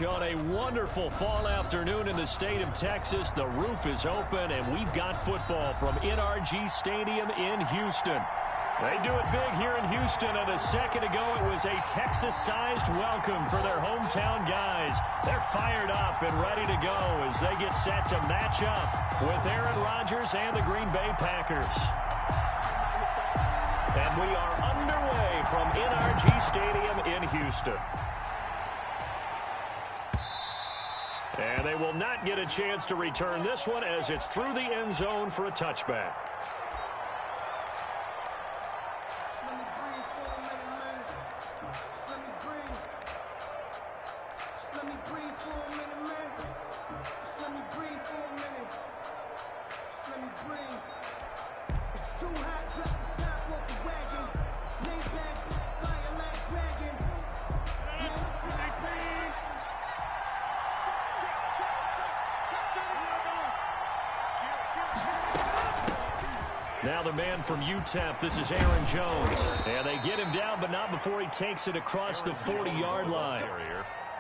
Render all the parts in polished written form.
On a wonderful fall afternoon in the state of Texas, the roof is open, and we've got football from NRG Stadium in Houston. They do it big here in Houston, and a second ago it was a Texas-sized welcome for their hometown guys. They're fired up and ready to go as they get set to match up with Aaron Rodgers and the Green Bay Packers. And we are underway from NRG Stadium in Houston. And they will not get a chance to return this one as it's through the end zone for a touchback. Now the man from UTEP, this is Aaron Jones. And they get him down, but not before he takes it across the 40-yard line.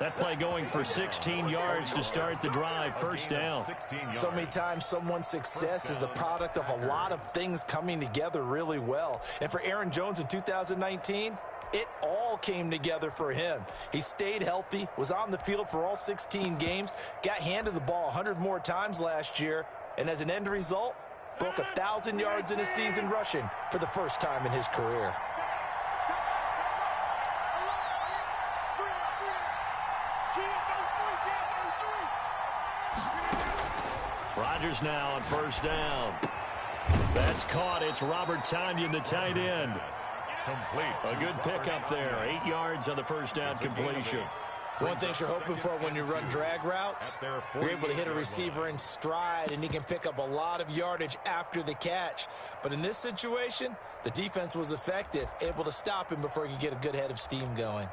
That play going for 16 yards to start the drive, first down. So many times someone's success is the product of a lot of things coming together really well. And for Aaron Jones in 2019, it all came together for him. He stayed healthy, was on the field for all 16 games, got handed the ball 100 more times last year, and as an end result, broke 1,000 yards in a season rushing for the first time in his career. Rodgers now on first down. That's caught. It's Robert Tonyan, the tight end. A good pickup there. 8 yards on the first down completion. One thing you're hoping for when you run drag routes, you're able to hit a receiver in stride, and he can pick up a lot of yardage after the catch. But in this situation, the defense was effective, able to stop him before he could get a good head of steam going.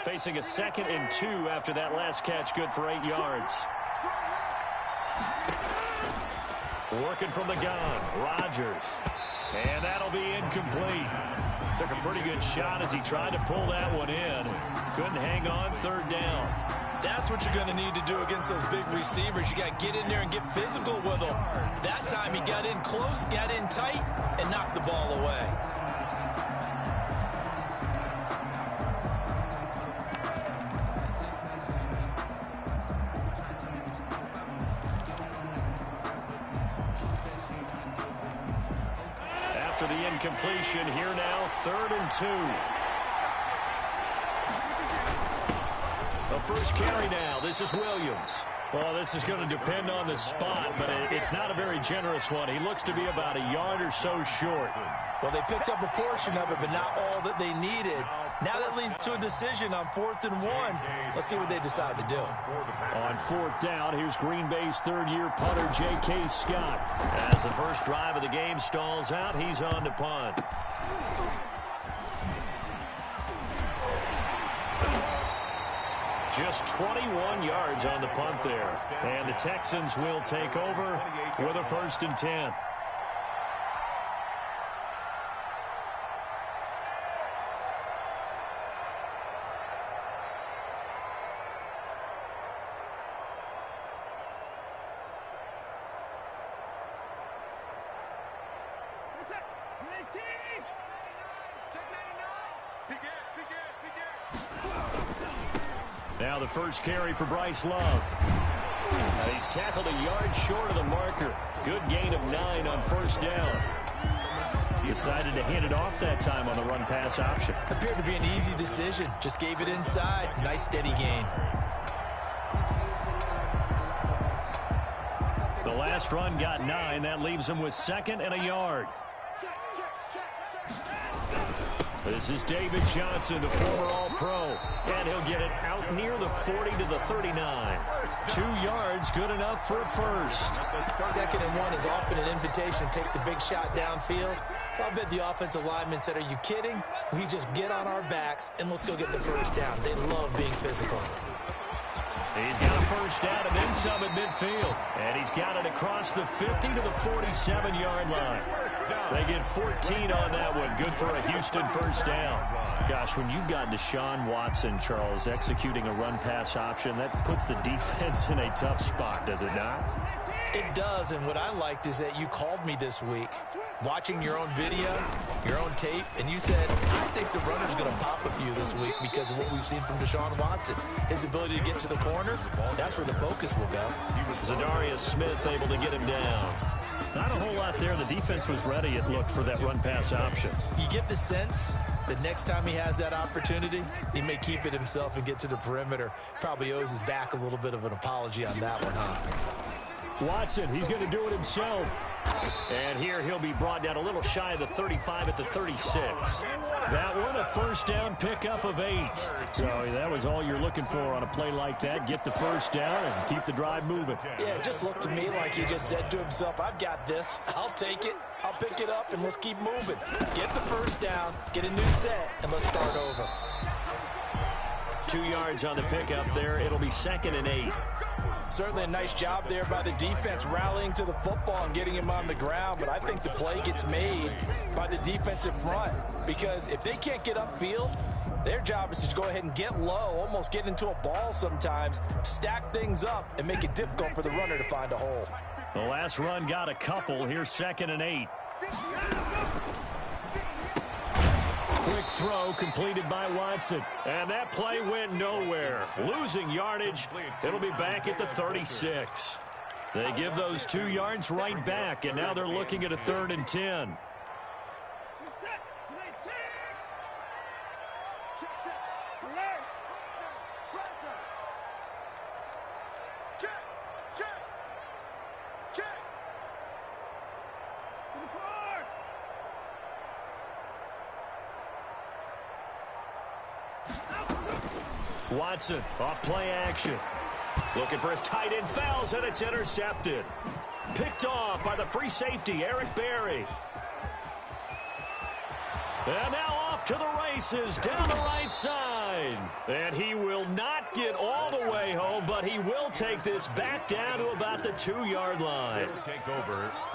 Facing a 2nd and 2 after that last catch, good for 8 yards. Working from the gun, Rodgers. And that'll be incomplete. Took a pretty good shot as he tried to pull that one in. Couldn't hang on, third down. That's what you're going to need to do against those big receivers. You got to get in there and get physical with them. That time he got in close, got in tight, and knocked the ball away. After the incompletion, here now, 3rd and 2. The first carry now. This is Williams. Well, this is going to depend on the spot, but it's not a very generous one. He looks to be about a yard or so short. Well, they picked up a portion of it, but not all that they needed. Now that leads to a decision on 4th and 1. Let's see what they decide to do. On 4th down, here's Green Bay's third-year punter, J.K. Scott. As the first drive of the game stalls out, he's on to punt. Just 21 yards on the punt there. And the Texans will take over with a 1st and 10. Now the first carry for Bryce Love. He's tackled a yard short of the marker. Good gain of 9 on 1st down. He decided to hand it off that time on the run-pass option. Appeared to be an easy decision. Just gave it inside. Nice steady gain. The last run got 9. That leaves him with 2nd and a yard. This is David Johnson, the former All-Pro, and he'll get it out near the 40 to the 39. 2 yards, good enough for a first. 2nd and 1 is often an invitation to take the big shot downfield. I'll bet the offensive lineman said, "Are you kidding? We just get on our backs and let's go get the first down." They love being physical. He's got a first down and then some at midfield, and he's got it across the 50 to the 47-yard line. They get 14 on that one. Good for a Houston first down. Gosh, when you've got Deshaun Watson, Charles, executing a run-pass option, that puts the defense in a tough spot, does it not? It does, and what I liked is that you called me this week, watching your own video, your own tape, and you said, I think the runner's going to pop a few this week because of what we've seen from Deshaun Watson. His ability to get to the corner, that's where the focus will go. Zadarius Smith able to get him down. Not a whole lot there. The defense was ready, it looked, for that run-pass option. You get the sense that next time he has that opportunity, he may keep it himself and get to the perimeter. Probably owes his back a little bit of an apology on that one, huh? Watson, he's going to do it himself. And here he'll be brought down a little shy of the 35 at the 36. That one, a first down pickup of 8. So that was all you're looking for on a play like that. Get the first down and keep the drive moving. Yeah, it just looked to me like he just said to himself, I've got this. I'll take it. I'll pick it up, and let's keep moving. Get the first down, get a new set, and let's start over. 2 yards on the pickup there. It'll be 2nd and 8. Certainly a nice job there by the defense rallying to the football and getting him on the ground, but I think the play gets made by the defensive front because if they can't get upfield, their job is to go ahead and get low, almost get into a ball sometimes, stack things up, and make it difficult for the runner to find a hole. The last run got a couple. Here's 2nd and 8. Quick throw completed by Watson. And that play went nowhere. Losing yardage. It'll be back at the 36. They give those 2 yards right back, and now they're looking at a 3rd and 10. Watson off play action. Looking for his tight end, fouls, and it's intercepted. Picked off by the free safety, Eric Berry. And now off to the races down the right side. And he will not get all the way home, but he will take this back down to about the 2-yard line.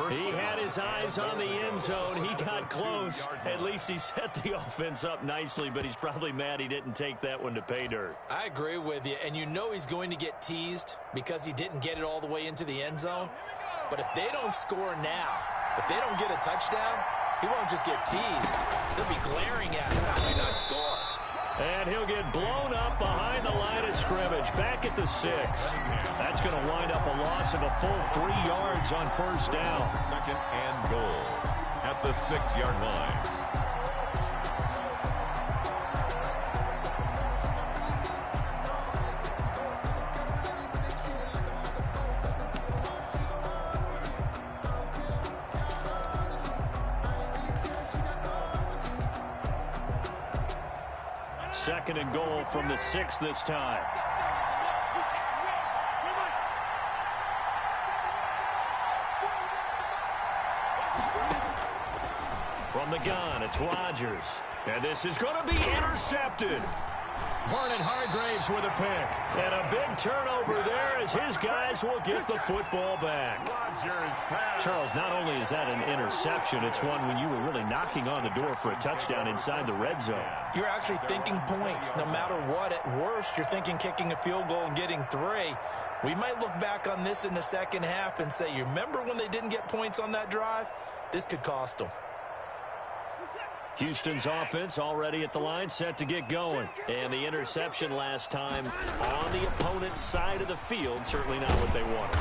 He had his eyes on the end zone. He got close. At least he set the offense up nicely, but he's probably mad he didn't take that one to pay dirt. I agree with you, and you know he's going to get teased because he didn't get it all the way into the end zone. But if they don't score now, if they don't get a touchdown, he won't just get teased. They'll be glaring at him. How do you not score? And he'll get blown up behind the line of scrimmage, back at the 6. That's going to wind up a loss of a full 3 yards on first down. 2nd and goal at the 6-yard line. Second and goal from the 6 this time. From the gun, it's Rodgers. And this is going to be intercepted. Vernon Hargraves with a pick. And a big turnover there as his guys will get the football back. Charles, not only is that an interception, it's one when you were really knocking on the door for a touchdown inside the red zone. You're actually thinking points no matter what. At worst, you're thinking kicking a field goal and getting 3. We might look back on this in the second half and say, you remember when they didn't get points on that drive? This could cost them. Houston's offense already at the line, set to get going. And the interception last time on the opponent's side of the field, certainly not what they wanted.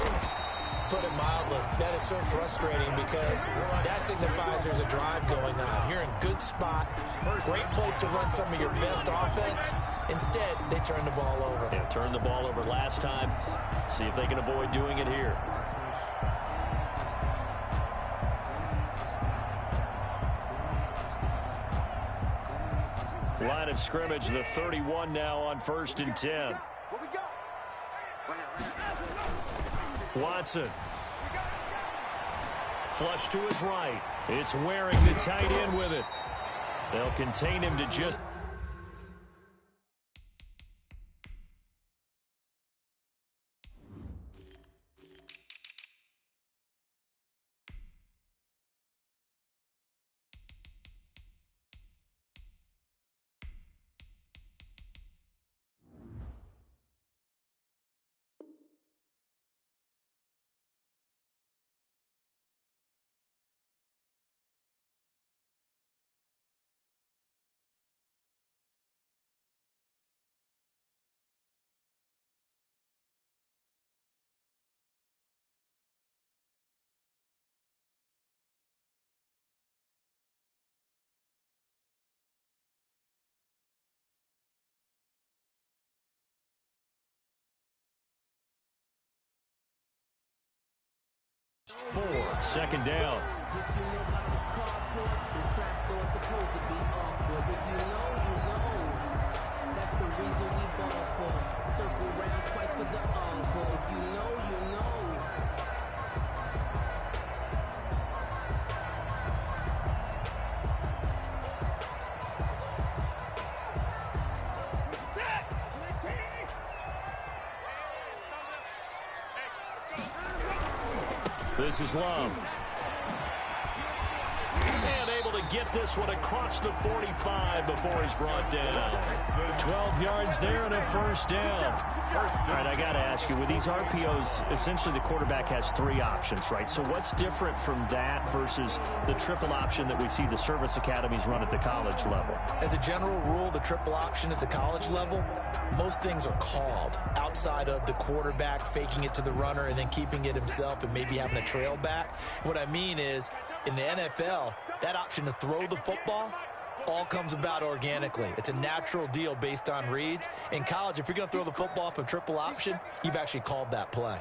Put it mildly, that is so frustrating because that signifies there's a drive going on. You're in good spot, great place to run some of your best offense. Instead, they turn the ball over. Yeah, turned the ball over last time. See if they can avoid doing it here. Line of scrimmage, the 31 now on 1st and 10. Watson. Flush to his right. It's Waring, the tight end, with it. They'll contain him to just 4, second down. That's the reason we ball for. Circle round twice for the encore. If you know, you know. This is Love. And able to get this one across the 45 before he's brought down. 12 yards there and a first down. All right, I got to ask you, with these RPOs, essentially the quarterback has 3 options, right? So what's different from that versus the triple option that we see the service academies run at the college level? As a general rule, the triple option at the college level, most things are called outside of the quarterback faking it to the runner and then keeping it himself and maybe having a trail back. What I mean is, in the NFL, that option to throw the football all comes about organically. It's a natural deal based on reads. In college, if you're going to throw the football off a triple option, you've actually called that play.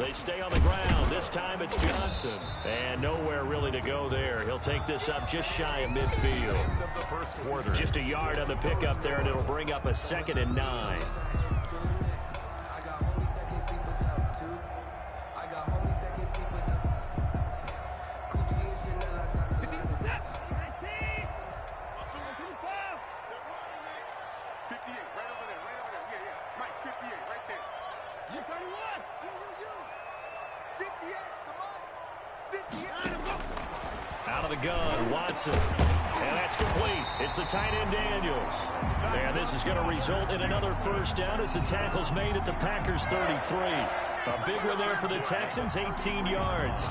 They stay on the ground. This time it's Johnson. And nowhere really to go there. He'll take this up just shy of midfield. Just a yard on the pickup there, and it'll bring up a 2nd and 9. Out of the gun, Watson. And that's complete. It's the tight end, Daniels. And this is going to result in another first down as the tackle's made at the Packers' 33. A big one there for the Texans, 18 yards.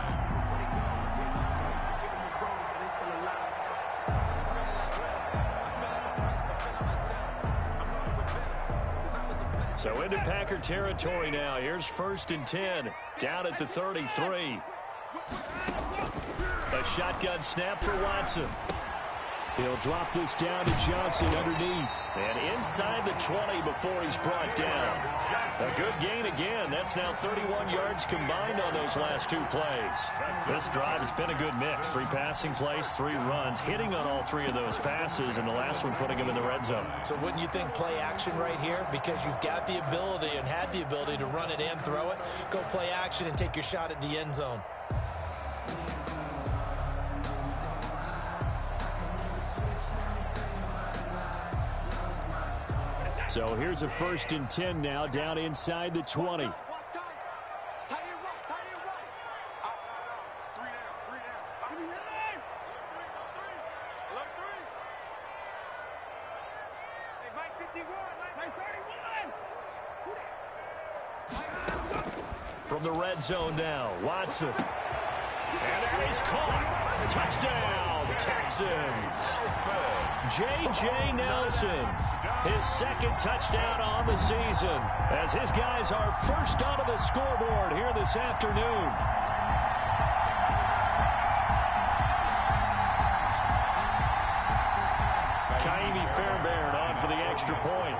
So into Packer territory now. Here's 1st and 10, down at the 33. A shotgun snap for Watson. He'll drop this down to Johnson underneath. And inside the 20 before he's brought down. A good gain again. That's now 31 yards combined on those last 2 plays. This drive, it's been a good mix. 3 passing plays, 3 runs, hitting on all 3 of those passes, and the last one putting him in the red zone. So wouldn't you think play action right here? Because you've got the ability and had the ability to run it and throw it. Go play action and take your shot at the end zone. So here's a 1st and 10 now, down inside the 20. From the red zone now, Watson. And that is caught. Touchdown, Texans. J.J. Nelson, his 2nd touchdown on the season, as his guys are first onto the scoreboard here this afternoon. Kaimi Fairbairn on for the extra point.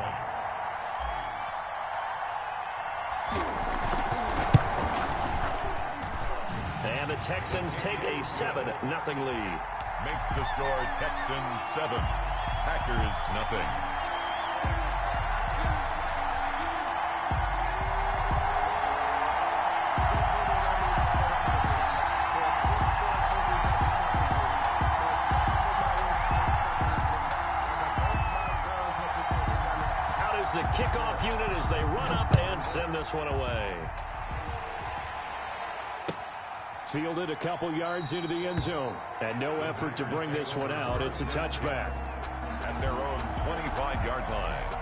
And the Texans take a 7-0 lead. Makes the score Texans 7, Packers nothing. Out is the kickoff unit as they run up and send this one away. Fielded a couple yards into the end zone. And no effort to bring this one out. It's a touchback. At their own 25-yard line.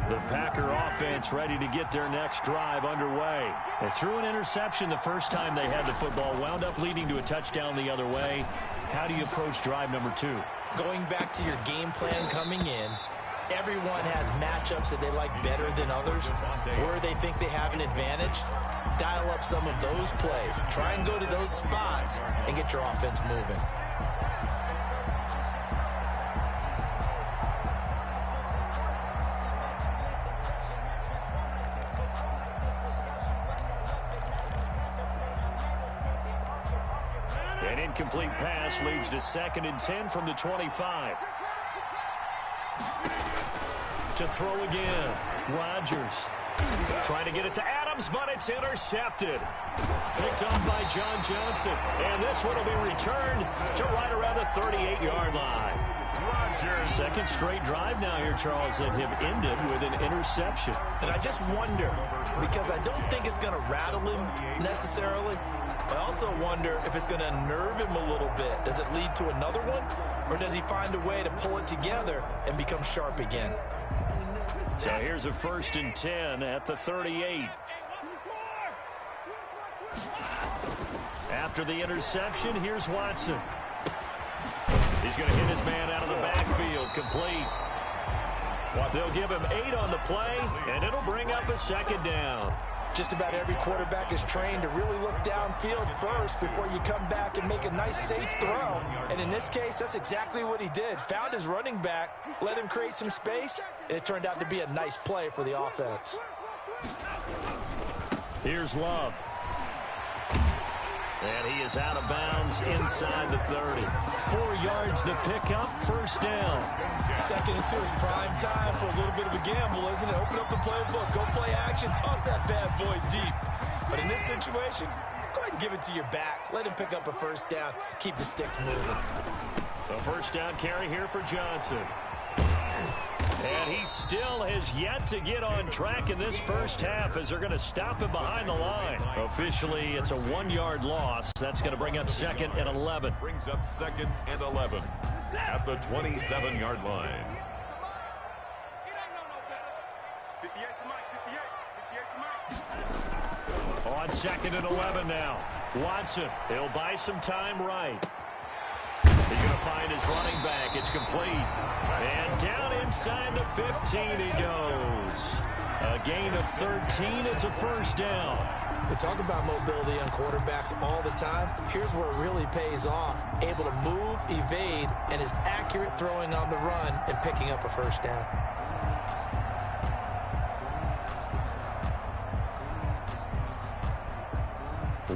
The Packer offense ready to get their next drive underway. They threw an interception the first time they had the football, wound up leading to a touchdown the other way. How do you approach drive number 2? Going back to your game plan coming in, everyone has matchups that they like better than others, where they think they have an advantage. Dial up some of those plays. Try and go to those spots and get your offense moving. An incomplete pass leads to 2nd and 10 from the 25. To throw again. Rodgers trying to get it to Adams, but it's intercepted. Picked off by John Johnson. And this one will be returned to right around the 38-yard line. Rodgers. Second straight drive now here, Charles, that have ended with an interception. And I just wonder, because I don't think it's going to rattle him necessarily. I also wonder if it's going to unnerve him a little bit. Does it lead to another one? Or does he find a way to pull it together and become sharp again? So here's a 1st and 10 at the 38. After the interception, here's Watson. He's going to hit his man out of the backfield, complete. They'll give him 8 on the play, and it'll bring up a 2nd down. Just about every quarterback is trained to really look downfield first before you come back and make a nice, safe throw. And in this case, that's exactly what he did. Found his running back, let him create some space, and it turned out to be a nice play for the offense. Here's Love. And he is out of bounds inside the 30. 4 yards the pickup, 1st down. 2nd and 2 is prime time for a little bit of a gamble, isn't it? Open up the playbook, go play action, toss that bad boy deep. But in this situation, go ahead and give it to your back. Let him pick up a 1st down, keep the sticks moving. A 1st down carry here for Johnson. And he still has yet to get on track in this first half as they're going to stop him behind the line. Officially, it's a 1-yard loss. That's going to bring up 2nd and 11. Brings up 2nd and 11 at the 27-yard line. On 2nd and 11 now. Watson, he'll buy some time right. He's going to find his running back. It's complete. And down inside the 15 he goes. A gain of 13. It's a 1st down. We talk about mobility on quarterbacks all the time. Here's where it really pays off. Able to move, evade, and is accurate throwing on the run and picking up a 1st down.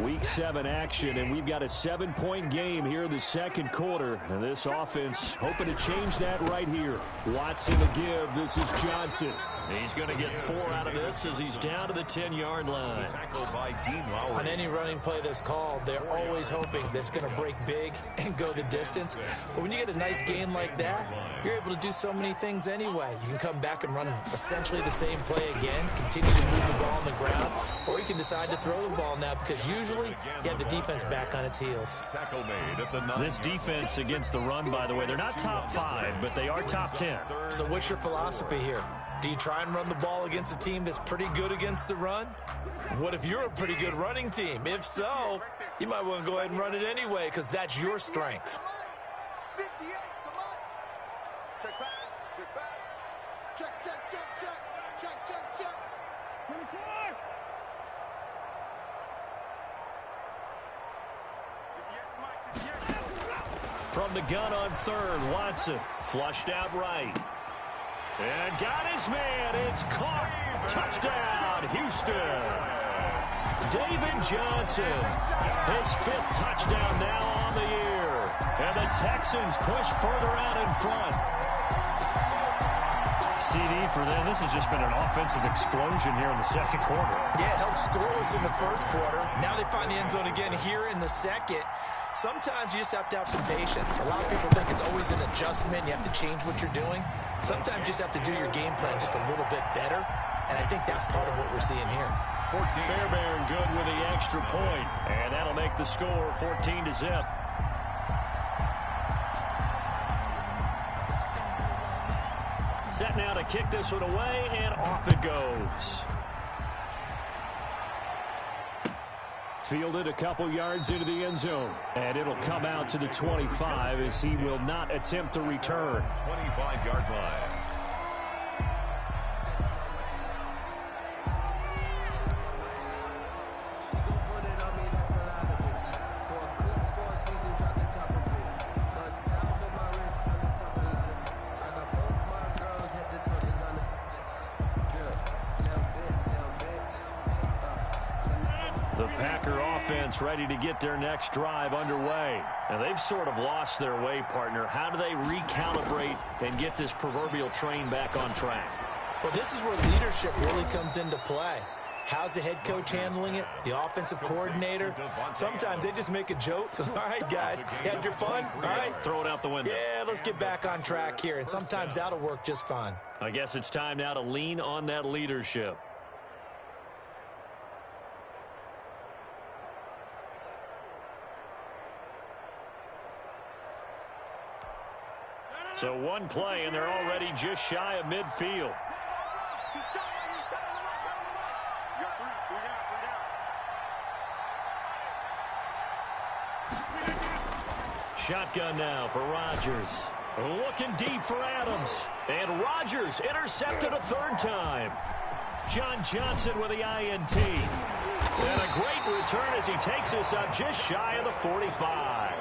Week 7 action, and we've got a 7-point game here in the 2nd quarter. And this offense hoping to change that right here. Watson to give. This is Johnson. He's going to get 4 out of this as he's down to the 10-yard line. On any running play that's called, they're always hoping that it's going to break big and go the distance. But when you get a nice gain like that, you're able to do so many things anyway. You can come back and run essentially the same play again, continue to move the ball on the ground, or you can decide to throw the ball now because usually you have the defense back on its heels. This defense against the run, by the way, they're not top 5, but they are top 10. So what's your philosophy here? Do you try and run the ball against a team that's pretty good against the run? What if you're a pretty good running team? If so, you might want to go ahead and run it anyway because that's your strength. From the gun on 3rd, Watson flushed out right. And got his man. It's caught. Touchdown, Houston. David Johnson, his 5th touchdown now on the year. And the Texans push further out in front. CD for them. This has just been an offensive explosion here in the 2nd quarter. Yeah, held scoreless in the 1st quarter. Now they find the end zone again here in the 2nd. Sometimes you just have to have some patience. A lot of people think it's always an adjustment. You have to change what you're doing. Sometimes you just have to do your game plan just a little bit better. And I think that's part of what we're seeing here. Fairbairn good with the extra point. And that'll make the score 14-0. Set now to kick this one away, and off it goes. Fielded a couple yards into the end zone. And it'll come out to the 25 as he will not attempt to return. 25-yard line. Ready to get their next drive underway. And they've sort of lost their way, partner. How do they recalibrate and get this proverbial train back on track? Well, this is where leadership really comes into play. How's the head coach handling it? The offensive coordinator? Sometimes they just make a joke. All right, guys, had your fun? All right. Throw it out the window. Yeah, let's get back on track here. And sometimes that'll work just fine. I guess it's time now to lean on that leadership. So one play, and they're already just shy of midfield. Shotgun now for Rodgers. Looking deep for Adams. And Rodgers intercepted a third time. John Johnson with the INT. And a great return as he takes us up just shy of the 45.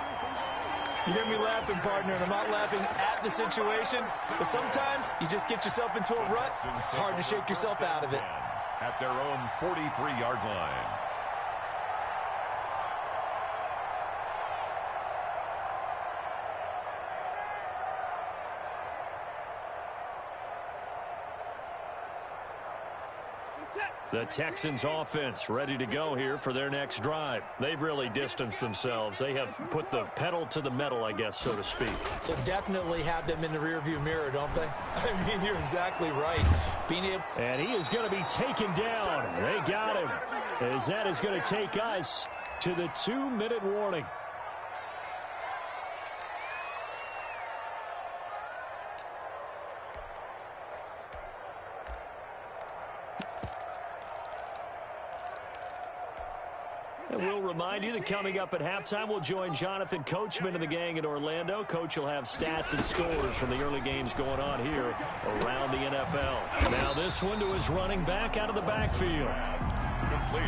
You hear me laughing, partner, and I'm not laughing at the situation, but sometimes you just get yourself into a rut. It's hard to shake yourself out of it. At their own 43-yard line. The Texans offense ready to go here for their next drive. They've really distanced themselves. They have put the pedal to the metal, I guess, so to speak. So definitely have them in the rearview mirror, don't they? I mean, you're exactly right. And he is going to be taken down. They got him. As that is going to take us to the 2-minute warning. And we'll remind you that coming up at halftime, we'll join Jonathan Coachman and the gang in Orlando. Coach will have stats and scores from the early games going on here around the NFL. Now this one to his running back out of the backfield.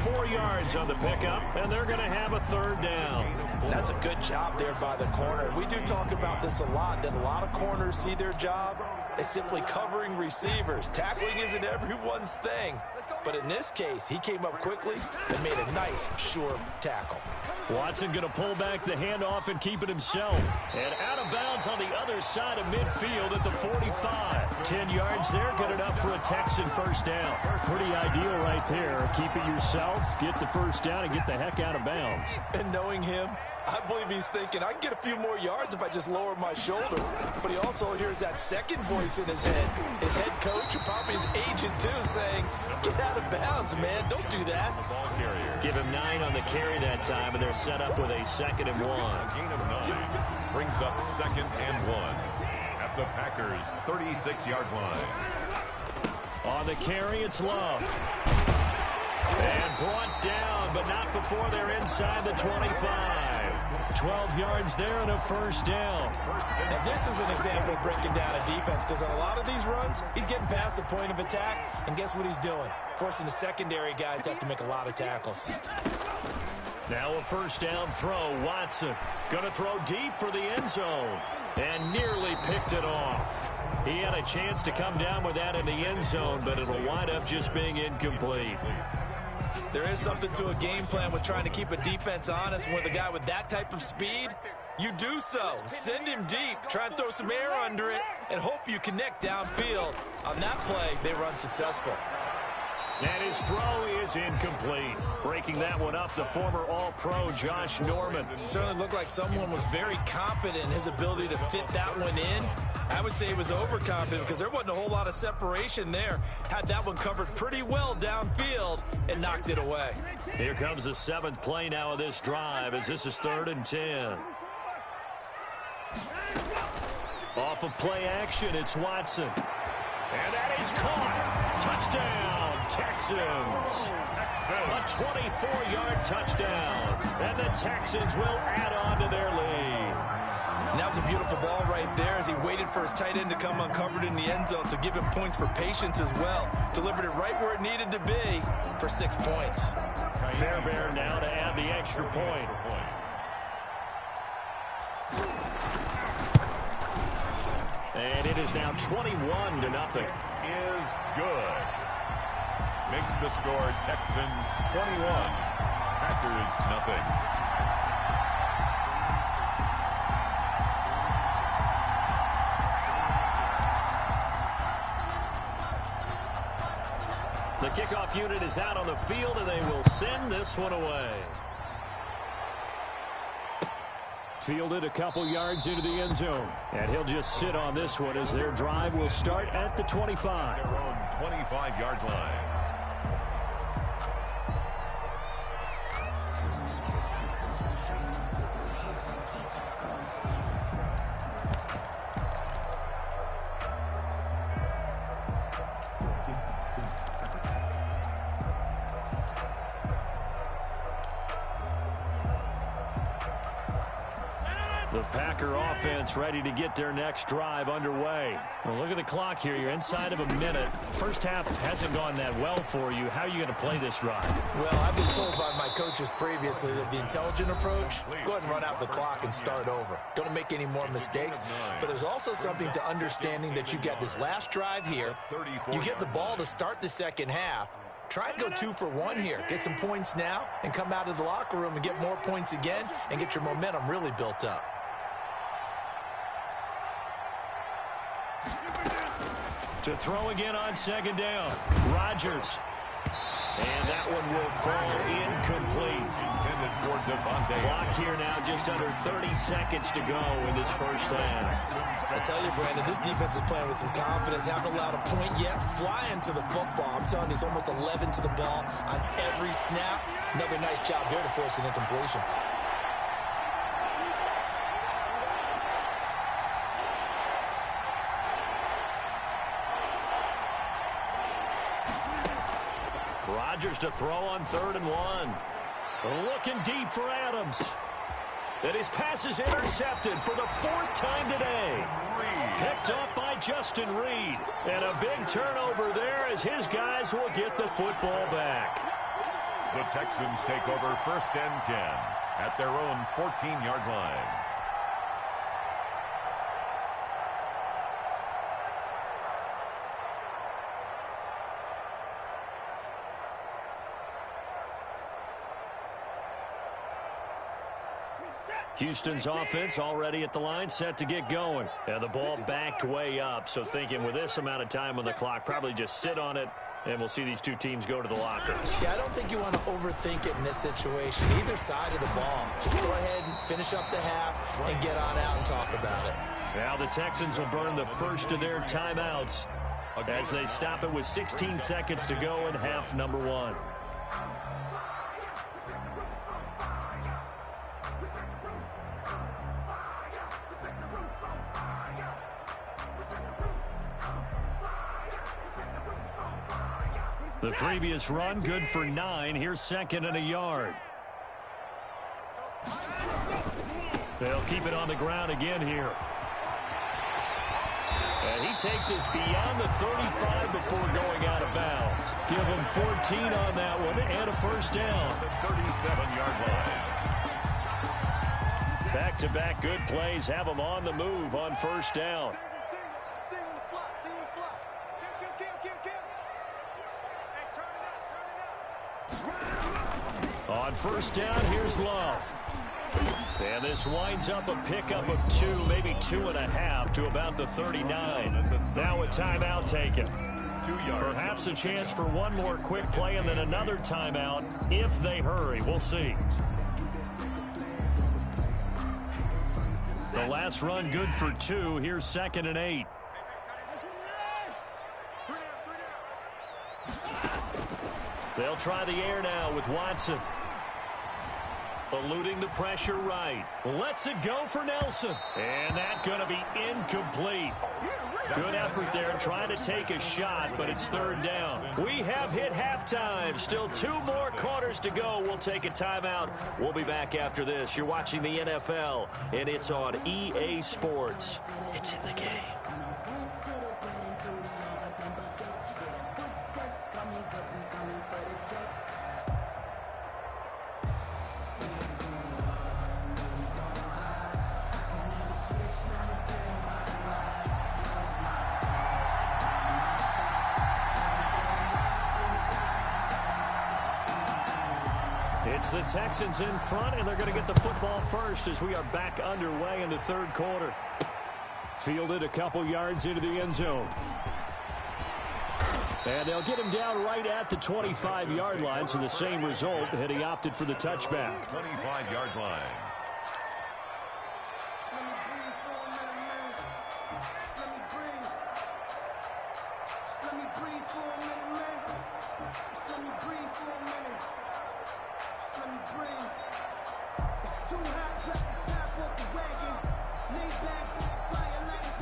4 yards on the pickup, and they're going to have a third down. That's a good job there by the corner. We do talk about this a lot, that a lot of corners see their job as simply covering receivers. Tackling isn't everyone's thing. But in this case, he came up quickly and made a nice, sure tackle. Watson going to pull back the handoff and keep it himself. And out of bounds on the other side of midfield at the 45. 10 yards there, good enough for a Texan first down. Pretty ideal right there. Keep it yourself, get the first down, and get the heck out of bounds. And knowing him, I believe he's thinking, I can get a few more yards if I just lower my shoulder. But he also hears that second voice in his head. His head coach, or probably his agent too, saying, get out of bounds, man. Don't do that. Give him 9 on the carry that time, and they're set up with a 2nd and 1. Gain of 9 brings up 2nd and 1 at the Packers' 36-yard line. On the carry, it's Love. And brought down, but not before they're inside the 25. 12 yards there and a first down. Now this is an example of breaking down a defense, because on a lot of these runs, he's getting past the point of attack, and guess what he's doing? Forcing the secondary guys to have to make a lot of tackles. Now a first down throw. Watson going to throw deep for the end zone, and nearly picked it off. He had a chance to come down with that in the end zone, but it'll wind up just being incomplete. There is something to a game plan with trying to keep a defense honest. And with a guy with that type of speed, you do so. Send him deep, try and throw some air under it, and hope you connect downfield. On that play, they run successful. And his throw is incomplete. Breaking that one up, the former All-Pro Josh Norman. Certainly looked like someone was very confident in his ability to fit that one in. I would say he was overconfident because there wasn't a whole lot of separation there. Had that one covered pretty well downfield and knocked it away. Here comes the 7th play now of this drive as this is 3rd and 10. Off of play action, it's Watson. And that is caught. Touchdown, Texans. A 24-yard touchdown. And the Texans will add on to their lead. And that was a beautiful ball right there as he waited for his tight end to come uncovered in the end zone. So give him points for patience as well. Delivered it right where it needed to be for 6 points. Fairbairn now to add the extra point. And it is now 21-0. Is good. Makes the score Texans 21, Packers nothing. The kickoff unit is out on the field, and they will send this one away. Fielded a couple yards into the end zone. And he'll just sit on this one as their drive will start at the 25. Their own 25-yard line. The Packer offense ready to get their next drive underway. Well, look at the clock here. You're inside of a minute. First half hasn't gone that well for you. How are you going to play this drive? Well, I've been told by my coaches previously that the intelligent approach, go ahead and run out the clock and start over. Don't make any more mistakes. But there's also something to understanding that you got this last drive here. You get the ball to start the second half. Try and go 2 for 1 here. Get some points now and come out of the locker room and get more points again and get your momentum really built up. To throw again on second down. Rodgers. And that one will fall incomplete. Intended for Devontae. Clock here now just under 30 seconds to go in this first half. I tell you, Brandon, this defense is playing with some confidence. Haven't allowed a point yet. Flying to the football. I'm telling you, it's almost 11 to the ball on every snap. Another nice job there to force an incompletion. Rodgers to throw on 3rd and 1. Looking deep for Adams. And his pass is intercepted for the 4th time today. Picked up by Justin Reed. And a big turnover there as his guys will get the football back. The Texans take over 1st and 10 at their own 14-yard line. Houston's offense already at the line, set to get going. And the ball backed way up, so thinking with this amount of time on the clock, probably just sit on it, and we'll see these two teams go to the lockers. Yeah, I don't think you want to overthink it in this situation, either side of the ball. Just go ahead and finish up the half and get on out and talk about it. Now the Texans will burn the first of their timeouts as they stop it with 16 seconds to go in half number 1. The previous run, good for 9. Here's 2nd and a yard. They'll keep it on the ground again here. And he takes us beyond the 35 before going out of bounds. Give him 14 on that one and a first down. The 37-yard line. Back-to-back good plays have them on the move on first down. On first down, here's Love. And this winds up a pickup of 2, maybe 2.5 to about the 39. Now a timeout taken. 2 yards. Perhaps a chance for one more quick play and then another timeout if they hurry. We'll see. The last run good for 2. Here's 2nd and 8. They'll try the air now with Watson. Eluding the pressure right. Lets it go for Nelson. And that's going to be incomplete. Good effort there trying to take a shot, but it's third down. We have hit halftime. Still 2 more quarters to go. We'll take a timeout. We'll be back after this. You're watching the NFL, and it's on EA Sports. It's in the game. It's the Texans in front, and they're going to get the football first as we are back underway in the third quarter. Fielded a couple yards into the end zone. And they'll get him down right at the 25-yard line, so the same result, and he opted for the touchback. 25-yard line.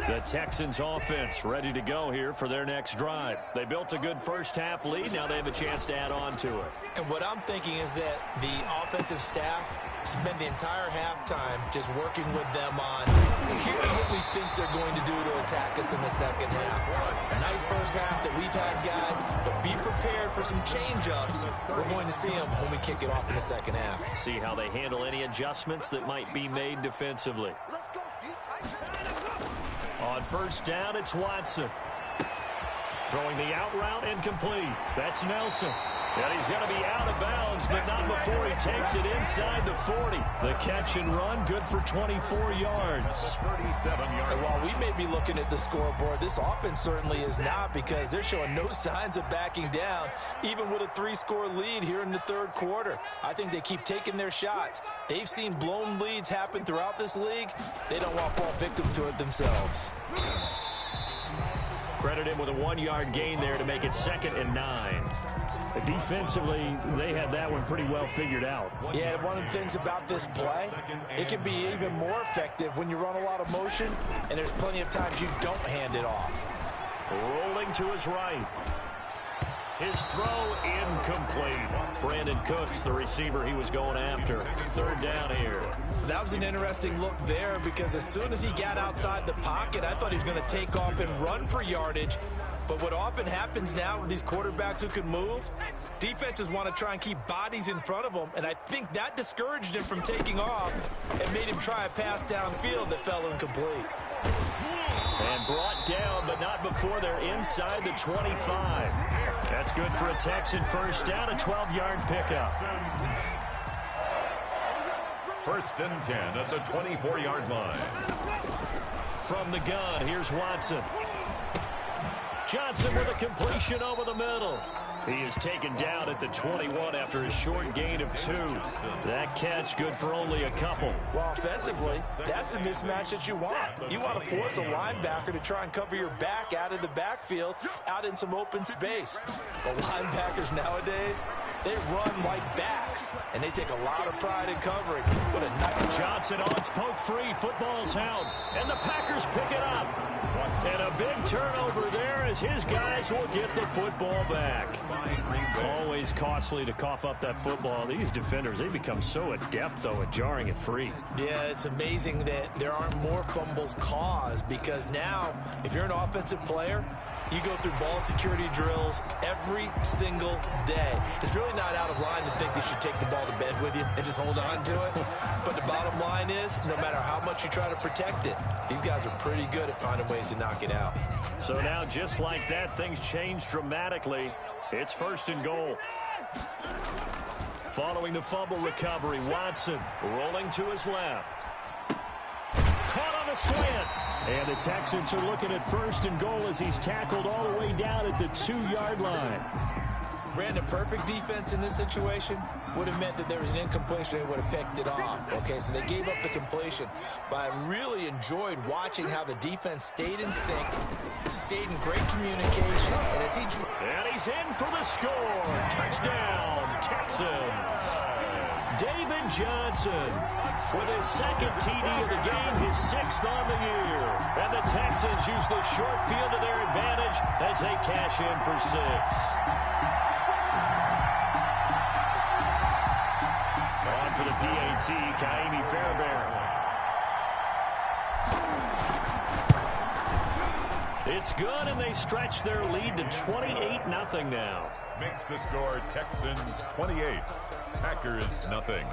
The Texans offense ready to go here for their next drive. They built a good first-half lead. Now they have a chance to add on to it. And what I'm thinking is that the offensive staff spent the entire halftime just working with them on here's what we think they're going to do to attack us in the second half. A nice first half that we've had, guys, but be prepared for some change-ups. We're going to see them when we kick it off in the second half. See how they handle any adjustments that might be made defensively. On first down, it's Watson. Throwing the out route incomplete. That's Nelson. And he's going to be out of bounds, but not before he takes it inside the 40. The catch and run, good for 24 yards. 37-yard. And while we may be looking at the scoreboard, this offense certainly is not, because they're showing no signs of backing down, even with a 3-score lead here in the third quarter. I think they keep taking their shots. They've seen blown leads happen throughout this league. They don't want to fall victim to it themselves. Credit him with a 1-yard gain there to make it 2nd and 9. Defensively, they had that one pretty well figured out. Yeah, one of the things about this play, it can be even more effective when you run a lot of motion, and there's plenty of times you don't hand it off. Rolling to his right. His throw incomplete. Brandon Cooks, the receiver he was going after. Third down here. That was an interesting look there, because as soon as he got outside the pocket, I thought he was going to take off and run for yardage. But what often happens now with these quarterbacks who can move, defenses want to try and keep bodies in front of them, and I think that discouraged him from taking off and made him try a pass downfield that fell incomplete. And brought down, but not before they're inside the 25. That's good for a Texan first down, a 12-yard pickup. First and 10 at the 24-yard line. From the gun, here's Watson. Johnson with a completion over the middle. He is taken down at the 21 after a short gain of 2. That catch good for only a couple. Well, offensively, that's the mismatch that you want. You want to force a linebacker to try and cover your back out of the backfield, out in some open space. But linebackers nowadays, they run like backs, and they take a lot of pride in covering. What a nice Johnson on poke free. Football's held, and the Packers pick it up. And a big turnover there as his guys will get the football back. Always costly to cough up that football. These defenders, they become so adept, though, at jarring it free. Yeah, it's amazing that there aren't more fumbles caused, because now, if you're an offensive player, you go through ball security drills every single day. It's really not out of line to think they should take the ball to bed with you and just hold on to it. But the bottom line is, no matter how much you try to protect it, these guys are pretty good at finding ways to knock it out. So now, just like that, things change dramatically. It's first and goal. Following the fumble recovery, Watson rolling to his left. Caught on the slant. And the Texans are looking at first and goal as he's tackled all the way down at the 2-yard line. Brandon, perfect defense in this situation would have meant that there was an incompletion. They would have picked it off. Okay, so they gave up the completion. But I really enjoyed watching how the defense stayed in sync, stayed in great communication. And as and he's in for the score. Touchdown, Texans. David Johnson with his second TD of the game, his 6th on the year. And the Texans use the short field to their advantage as they cash in for 6. On for the PAT, Kaimi Fairbairn. It's good, and they stretch their lead to 28-0 now. Makes the score Texans 28, Packers nothing.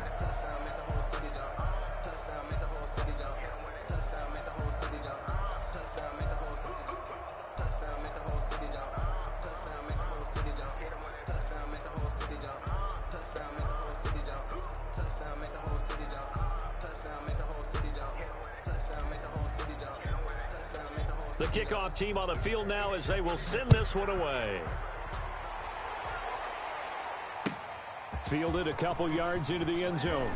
The kickoff team on the field now as they will send this one away. Fielded a couple yards into the end zone.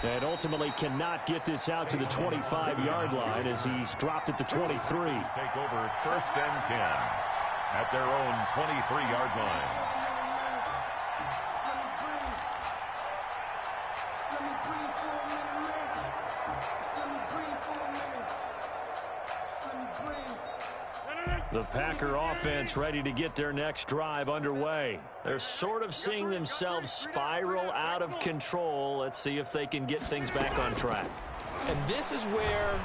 And ultimately cannot get this out to the 25-yard line as he's dropped at the 23. Take over 1st and 10 at their own 23-yard line. The Packer offense ready to get their next drive underway. They're sort of seeing themselves spiral out of control. Let's see if they can get things back on track. And this is where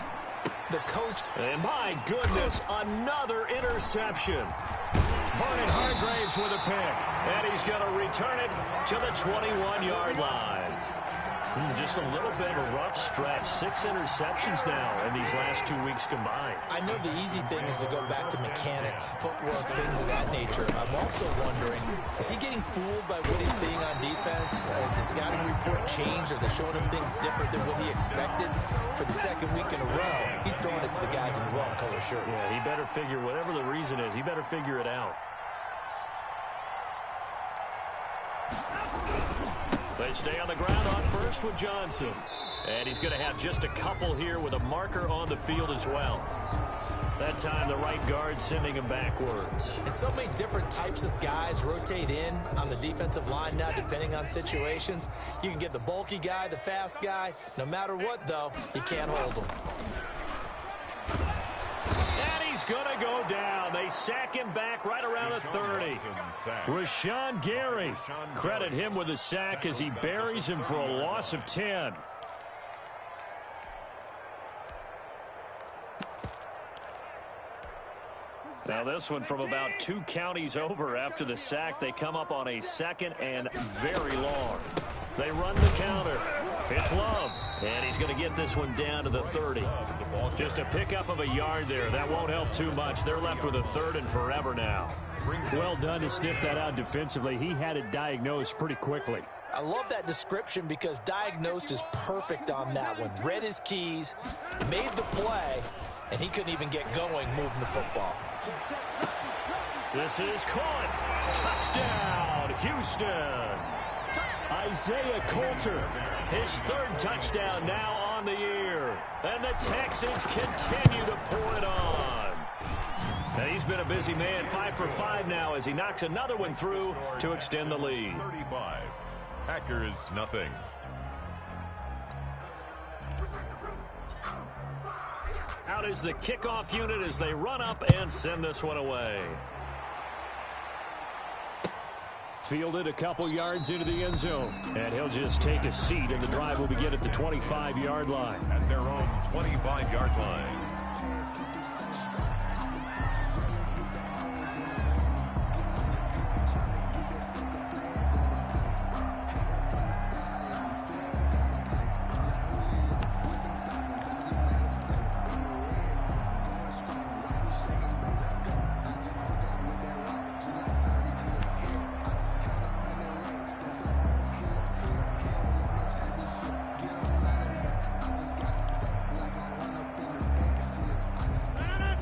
the coach... And my goodness, another interception. Vernon Hargreaves with a pick. And he's going to return it to the 21-yard line. Just a little bit of a rough stretch. 6 interceptions now in these last 2 weeks combined. I know the easy thing is to go back to mechanics, footwork, things of that nature. I'm also wondering, is he getting fooled by what he's seeing on defense? Has his scouting report changed? Are they showing him things different than what he expected? For the 2nd week in a row, he's throwing it to the guys in the wrong color shirts. Yeah, he better figure, whatever the reason is, he better figure it out. They stay on the ground on first with Johnson. And he's going to have just a couple here with a marker on the field as well. That time the right guard sending him backwards. And so many different types of guys rotate in on the defensive line now depending on situations. You can get the bulky guy, the fast guy. No matter what, though, you can't hold him. And he's going to go down. They sack him back right around the 30. Rashawn Gary. Credit him with a sack as he buries him for a loss of 10. Now this one from about 2 counties over after the sack. They come up on a 2nd and very long. They run the counter. It's Love. And he's going to get this one down to the 30. Just a pickup of a yard there. That won't help too much. They're left with a 3rd and forever now. Well done to sniff that out defensively. He had it diagnosed pretty quickly. I love that description because diagnosed is perfect on that one. Read his keys, made the play, and he couldn't even get going moving the football. This is caught. Touchdown, Houston. Isaiah Coulter, his 3rd touchdown now on the year. And the Texans continue to pour it on. And he's been a busy man, 5 for 5 now as he knocks another one through to extend the lead. 35, Packers nothing. Out is the kickoff unit as they run up and send this one away. Fielded a couple yards into the end zone. And he'll just take a seat, and the drive will begin at the 25-yard line. At their own 25-yard line.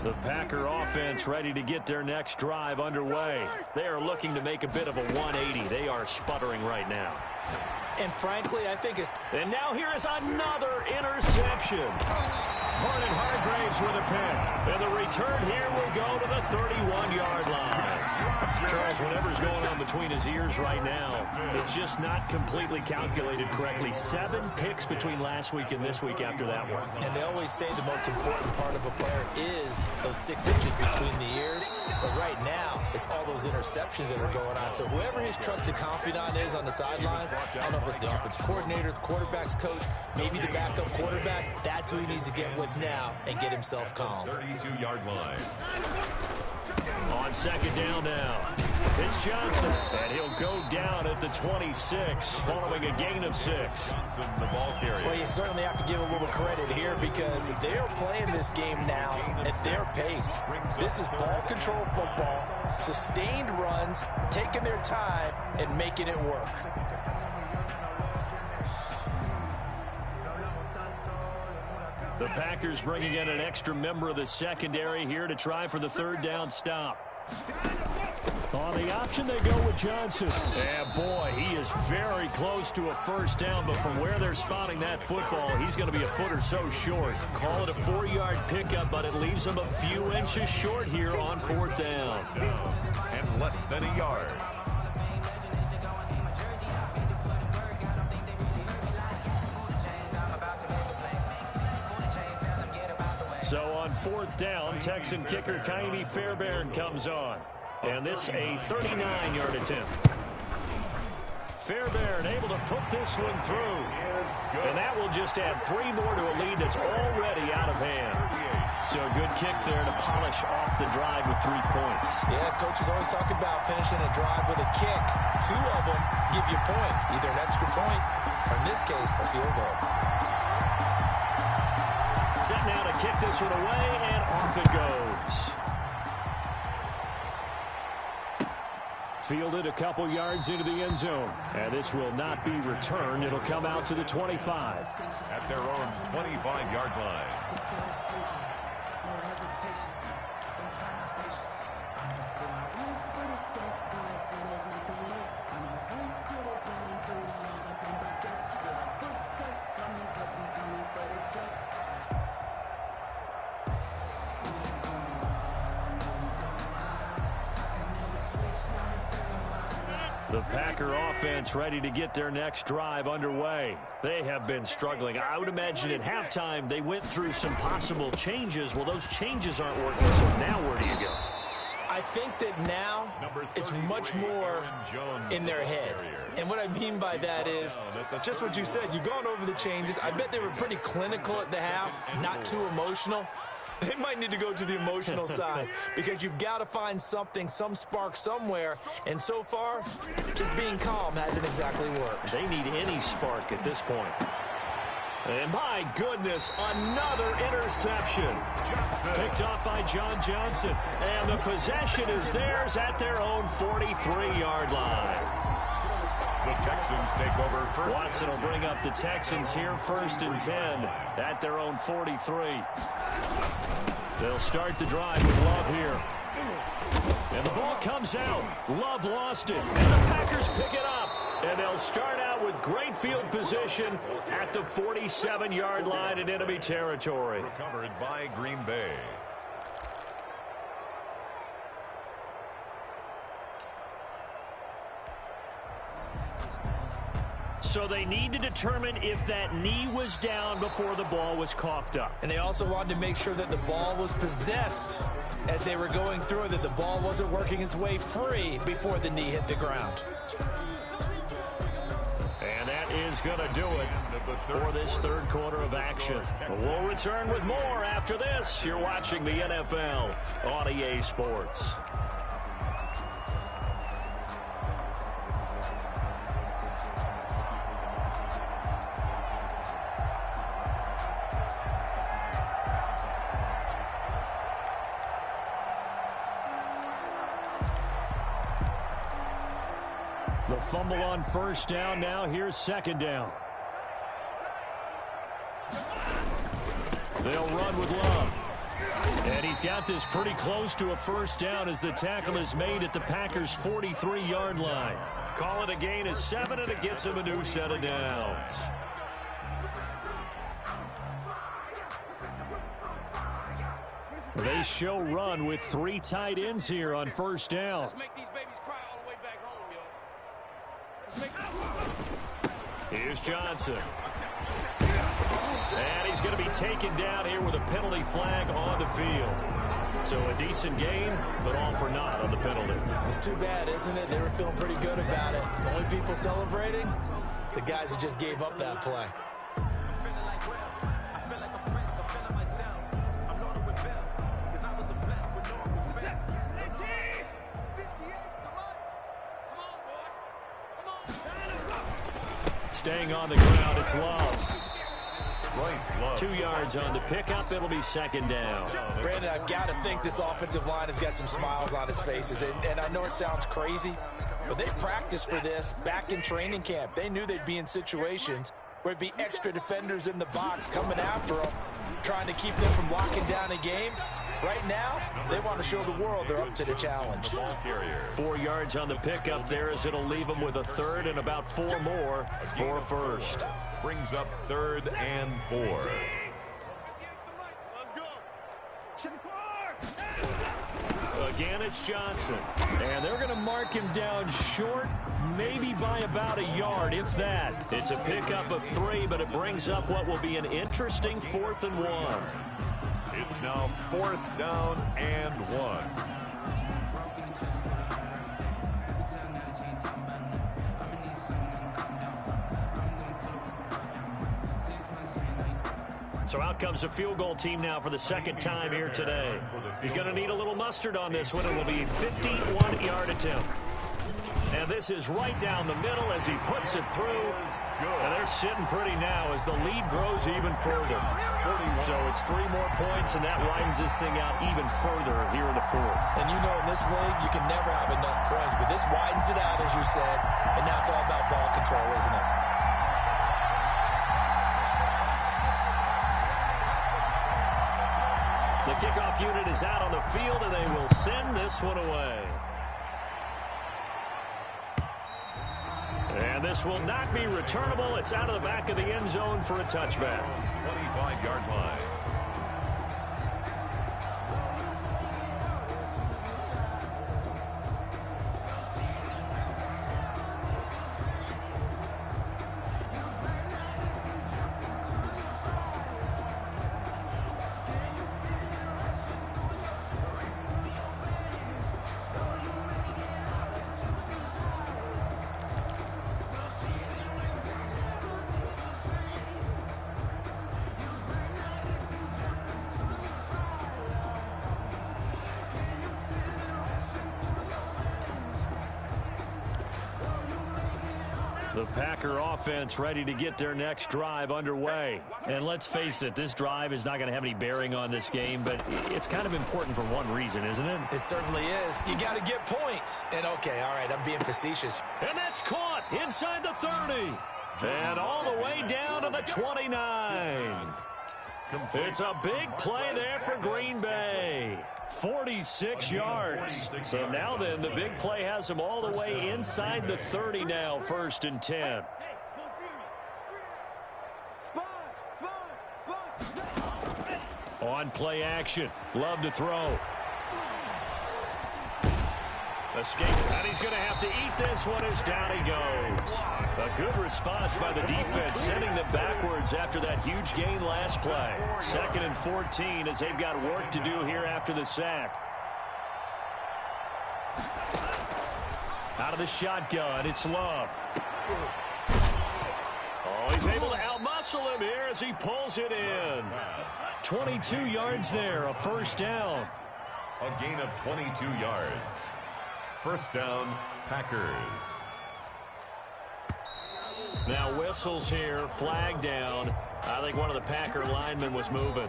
The Packer offense ready to get their next drive underway. They are looking to make a bit of a 180. They are sputtering right now. And frankly, I think it's... And now here is another interception. Vernon Hargreaves with a pick. And the return here will go to the 31-yard line. Charles, whatever's going on between his ears right now, it's just not completely calculated correctly. 7 picks between last week and this week after that one. And they always say the most important part of a player is those 6 inches between the ears. But right now, it's all those interceptions that are going on. So whoever his trusted confidant is on the sidelines, I don't know if it's the offensive coordinator, the quarterback's coach, maybe the backup quarterback, that's who he needs to get with now and get himself calm. 32-yard line. On second down now, it's Johnson, and he'll go down at the 26, following a gain of 6. Johnson, the ball carrier. Well, you certainly have to give a little credit here because they're playing this game now at their pace. This is ball control football, sustained runs, taking their time, and making it work. The Packers bringing in an extra member of the secondary here to try for the 3rd down stop. On the option, they go with Johnson. And boy, he is very close to a 1st down, but from where they're spotting that football, he's going to be a foot or so short. Call it a 4-yard pickup, but it leaves him a few inches short here on 4th down. And less than a yard. So on 4th down, Texan kicker Kaimi Fairbairn comes on. And this a 39-yard attempt. Fairbairn able to put this one through. And that will just add 3 more to a lead that's already out of hand. So a good kick there to polish off the drive with 3 points. Yeah, coaches always talk about finishing a drive with a kick. 2 of them give you points, either an extra point or, in this case, a field goal. Set now to kick this one away, and off it goes. Fielded a couple yards into the end zone. And this will not be returned. It'll come out to the 25. At their own 25-yard line. The Packer offense ready to get their next drive underway. They have been struggling. I would imagine at halftime they went through some possible changes. Well, those changes aren't working, so now where do you go? I think that now it's much more in their head. And what I mean by that is just what you said. You've gone over the changes. I bet they were pretty clinical at the half, not too emotional. They might need to go to the emotional side because you've got to find something, some spark somewhere. And so far, just being calm hasn't exactly worked. They need any spark at this point. And my goodness, another interception. Picked off by John Johnson. And the possession is theirs at their own 43-yard line. The Texans take over first. Watson will bring up the Texans here 1st and 10 at their own 43. They'll start the drive with Love here. And the ball comes out. Love lost it. And the Packers pick it up. And they'll start out with great field position at the 47-yard line in enemy territory. Recovered by Green Bay. So they need to determine if that knee was down before the ball was coughed up. And they also wanted to make sure that the ball was possessed as they were going through, that the ball wasn't working its way free before the knee hit the ground. And that is going to do it for this 3rd quarter of action. We'll return with more after this. You're watching the NFL on EA Sports. The fumble on 1st down. Now here's 2nd down. They'll run with Love. And he's got this pretty close to a 1st down as the tackle is made at the Packers' 43-yard line. Call it a gain of 7, and it gets him a new set of downs. They show run with 3 tight ends here on 1st down. Here's Johnson. And he's going to be taken down here with a penalty flag on the field. So a decent game, but all for naught on the penalty. It's too bad, isn't it? They were feeling pretty good about it. The only people celebrating, the guys who just gave up that play. Staying on the ground, it's Love. Bryce Love. 2 yards on the pickup. It'll be second down. Brandon, I've got to think this offensive line has got some smiles on its faces. And I know it sounds crazy, but they practiced for this back in training camp. They knew they'd be in situations where it'd be extra defenders in the box coming after them, trying to keep them from locking down a game. Right now, they want to show the world they're up to the challenge. 4 yards on the pickup there as it'll leave them with a third and about 4 more for first. Brings up 3rd and 4. Again, it's Johnson. And they're going to mark him down short, maybe by about a yard, if that. It's a pickup of 3, but it brings up what will be an interesting 4th and 1. It's now 4th down and 1. So out comes a field goal team now for the second time here today. He's going to need a little mustard on this one. It will be a 51-yard attempt. And this is right down the middle as he puts it through. And they're sitting pretty now as the lead grows even further. So it's 3 more points, and that widens this thing out even further here in the 4th. And you know in this league, you can never have enough points, but this widens it out, as you said, and now it's all about ball control, isn't it? The kickoff unit is out on the field, and they will send this one away. And this will not be returnable. It's out of the back of the end zone for a touchback. 25-yard line. The Packer offense ready to get their next drive underway. And let's face it, this drive is not going to have any bearing on this game, but it's kind of important for one reason, isn't it? It certainly is. You got to get points. And okay, all right, I'm being facetious. And that's caught inside the 30. And all the way down to the 29. It's a big play there for Green Bay. 46 yards. So now then, the big play has them all the way inside the 30 now, 1st and 10. On play action. Love to throw. Escape, and he's going to have to eat this one as down he goes. A good response by the defense, sending them backwards after that huge gain last play. 2nd and 14 as they've got work to do here after the sack. Out of the shotgun, it's Love. Oh, he's able to outmuscle him here as he pulls it in. 22 yards there, a 1st down. A gain of 22 yards. 1st down, Packers. Now whistles here, flag down. I think one of the Packer linemen was moving.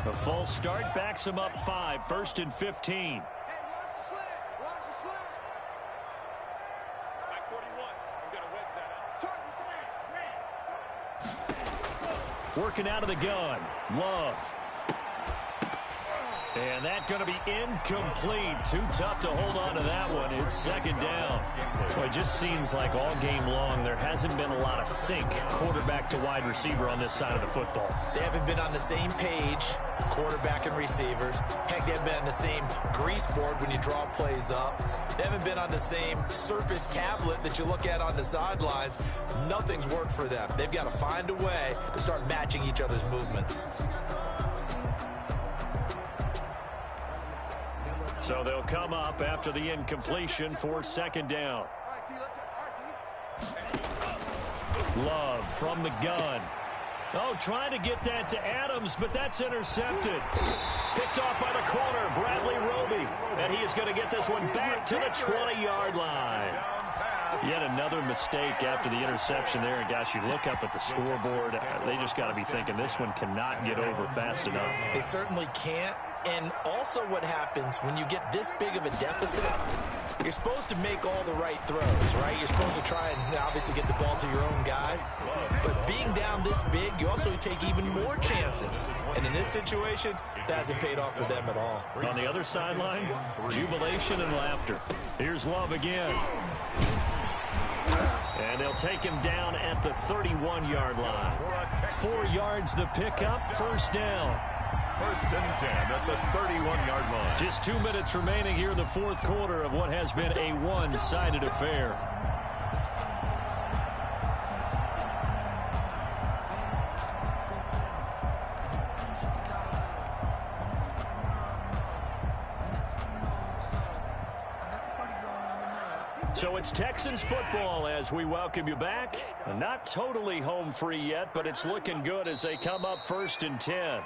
A false start backs him up 5, 1st and 15. Working out of the gun, Love. And that's going to be incomplete. Too tough to hold on to that one. It's second down. Well, it just seems like all game long there hasn't been a lot of sync quarterback to wide receiver on this side of the football. They haven't been on the same page, quarterback and receivers. Heck, they haven't been on the same grease board when you draw plays up. They haven't been on the same Surface tablet that you look at on the sidelines. Nothing's worked for them. They've got to find a way to start matching each other's movements. So they'll come up after the incompletion for second down. Love from the gun. Oh, trying to get that to Adams, but that's intercepted. Picked off by the corner, Bradley Roby. And he is going to get this one back to the 20-yard line. Yet another mistake after the interception there. And gosh, you look up at the scoreboard, they just got to be thinking this one cannot get over fast enough. They certainly can't. And also what happens when you get this big of a deficit, you're supposed to make all the right throws, right? You're supposed to try and obviously get the ball to your own guys. But being down this big, you also take even more chances. And in this situation, that hasn't paid off for them at all. On the other sideline, jubilation and laughter. Here's Love again. And they'll take him down at the 31-yard line. 4 yards the pickup, first down. First and 10 at the 31-yard line. Just 2 minutes remaining here in the fourth quarter of what has been a one-sided affair. So it's Texans football as we welcome you back. Not totally home free yet, but it's looking good as they come up first and 10.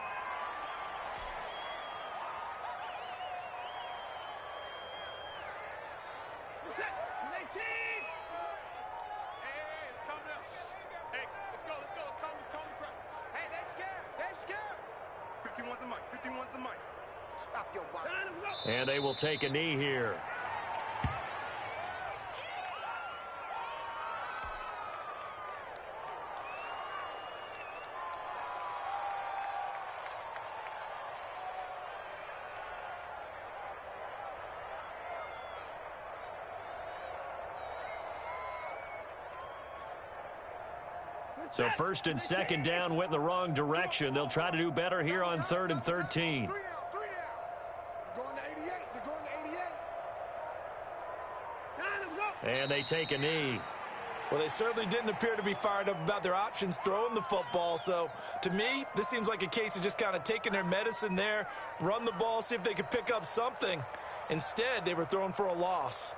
And they will take a knee here. So first and second down went in the wrong direction. They'll try to do better here on 3rd and 13. And they take a knee. Well, they certainly didn't appear to be fired up about their options throwing the football. So, to me, this seems like a case of just kind of taking their medicine there, run the ball, see if they could pick up something. Instead, they were thrown for a loss.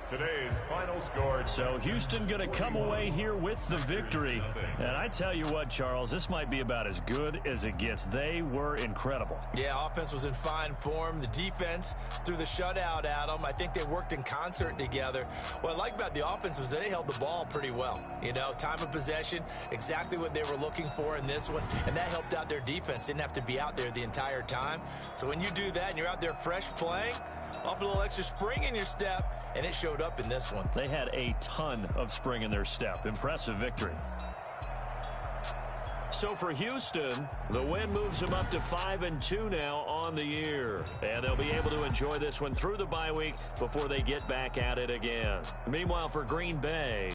Today's final score. So Houston going to come away here with the victory. And I tell you what, Charles, this might be about as good as it gets. They were incredible. Yeah, offense was in fine form. The defense threw the shutout at them. I think they worked in concert together. What I like about the offense was they held the ball pretty well. You know, time of possession, exactly what they were looking for in this one. And that helped out their defense. Didn't have to be out there the entire time. So when you do that and you're out there fresh playing, off a little extra spring in your step, and it showed up in this one. They had a ton of spring in their step. Impressive victory. So for Houston, the win moves them up to 5-2 now on the year. And they'll be able to enjoy this one through the bye week before they get back at it again. Meanwhile, for Green Bay,